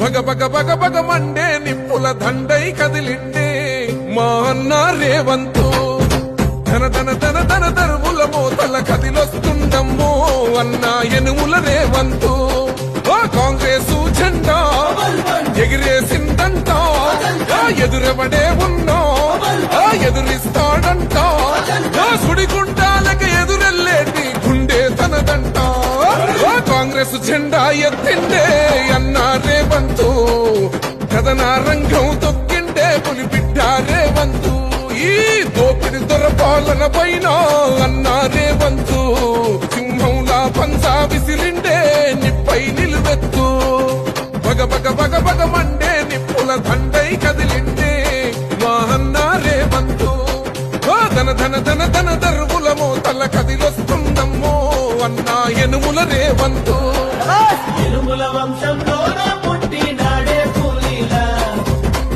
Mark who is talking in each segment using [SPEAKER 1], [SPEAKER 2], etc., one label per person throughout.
[SPEAKER 1] బగ బగ బగ Monday నిప్పుల దండై కదిలిండే మా అన్న రేవంతు ధన ధన ధన ధన దరువుల మోతల కదిలొస్తుందమ్మో అన్న ఎనుముల రేవంతు కాంగ్రెస్ జెండా ఎగిరేసిందంట ఎదురెవడే ఉన్నా ఎదురిస్తాడంట సుడిగుండాలకి ఎదురెల్లేటి గుండె తనదంట కాంగ్రెస్ జెండా ఎత్తిండే అన్న రేవంతు కథన రంగం తొక్కిండే పులిబిడ్డ రేవంతు ఈ దోపిడి దొరపాలన పైన అన్న రేవంతు సింహంలా పంచా విసిరిండే నిప్పై నిలువెత్తు బగ బగ బగ బగ మండే నిప్పుల దండై కదిలిండే మా అన్న రేవంతు ధన ధన ధన ధన దరువుల మోతల కదిలొస్తుందమ్మో అన్న ఎనుముల రేవంతు
[SPEAKER 2] ఎనుముల వంశంలోన పుట్టినాడే పులిలా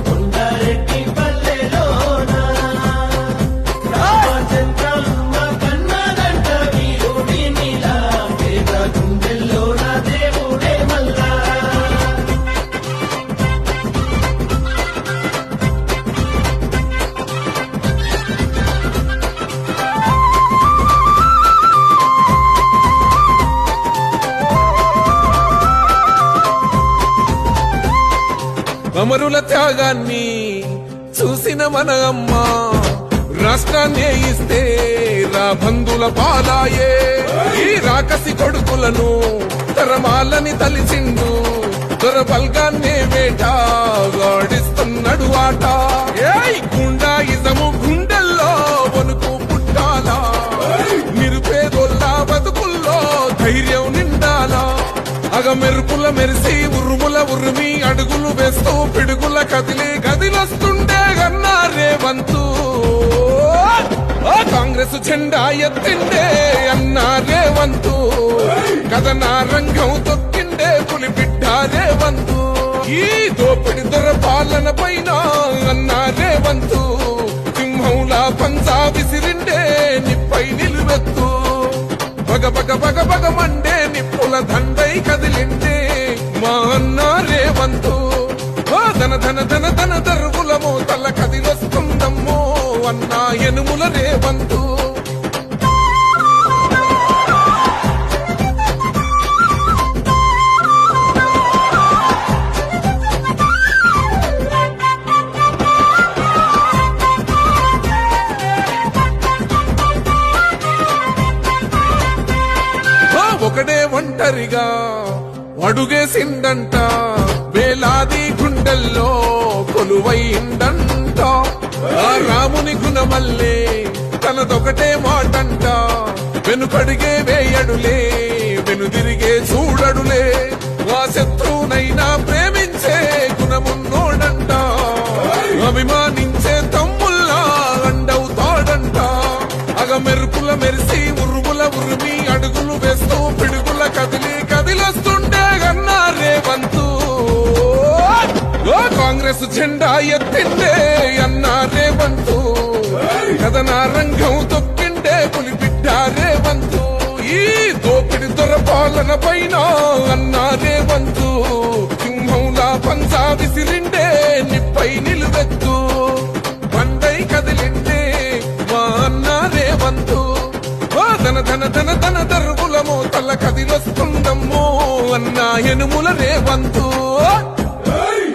[SPEAKER 2] కొండారెడ్డి పల్లెలోన రామచంద్రమ్మ కన్నదంట వీరుడి నీలా పేద గుండెల్లోన దేవుడే మల్లా
[SPEAKER 1] అమరుల త్యాగాన్ని చూసిన మన అమ్మ రాష్ట్రాన్ని ఇస్తే రా బంధుల పాలాయే ఈ రాకసి కొడుకులను తరమాలని తలిచిండు దొరబల్గాన్నే వేటాడిస్తున్నాడు ఆట గుండాయిజము గుండెల్లో వణుకు పుట్టాలా నిరుపేదోళ్ళ బతుకుల్లో ధైర్యం నిండాలా అగ మెరుపుల మెరిసి ఉరుముల ఉరిమి అడుగులు వేస్తూ పిడుగుల కదిలి గదిలొస్తుండే గన్నా రేవంతు కాంగ్రెస్ జెండా ఎత్తిండే అన్నా రేవంతు కథన రంగం తొక్కిండే పులిబిడ్డ రేవంతు ఈ దోపిడి దొరపాలన పైన అన్నా రేవంతు సింహంలా పంచా విసిరిండే నిప్పై నిలువెత్తు బగ బగ బగ బగ మండే నిప్పుల దండై కదిలిండే మా అన్న రేవంతు ధన ధన ధన ధన దరువుల మోతల కదిలొస్తుందమ్మో అన్న ఎనుముల రేవంతు ఒకడే ఒంటరిగా అడుగేసిందంట వేలాది గుండెల్లో కొలువైందంట ఆ రాముని గుణమల్లే తనదొకటే మాటంట వెనుకడిగే వేయడులే వెనుదిరిగే చూడడులే ఆ శత్రువునైనా ప్రేమించే గుణమున్నోడంట అభిమానించే తమ్ముల్లా అండవుతాడంట అగ మెరుపుల మెరిసి ఉరుముల ఉరిమి అడుగులు వేస్తూ పిడుగుల కదిలి కదిలొస్తుండే గన్నా రేవంతు కాంగ్రెస్ జెండా ఎత్తిండే అన్నా రేవంతు కథన రంగం తొక్కిండే పులిబిడ్డ రేవంతు ఈ దోపిడి దొరపాలన పైన అన్నా రేవంతు సింహంలా పంచా విసిరిండే నిప్పై నిలువెత్తు బండై కదిలిండే మా అన్న రేవంతు ధన ధన ధన ధన దరువుల మోతల కదిలొస్తుందమ్మో అన్న ఎనుముల రేవంతు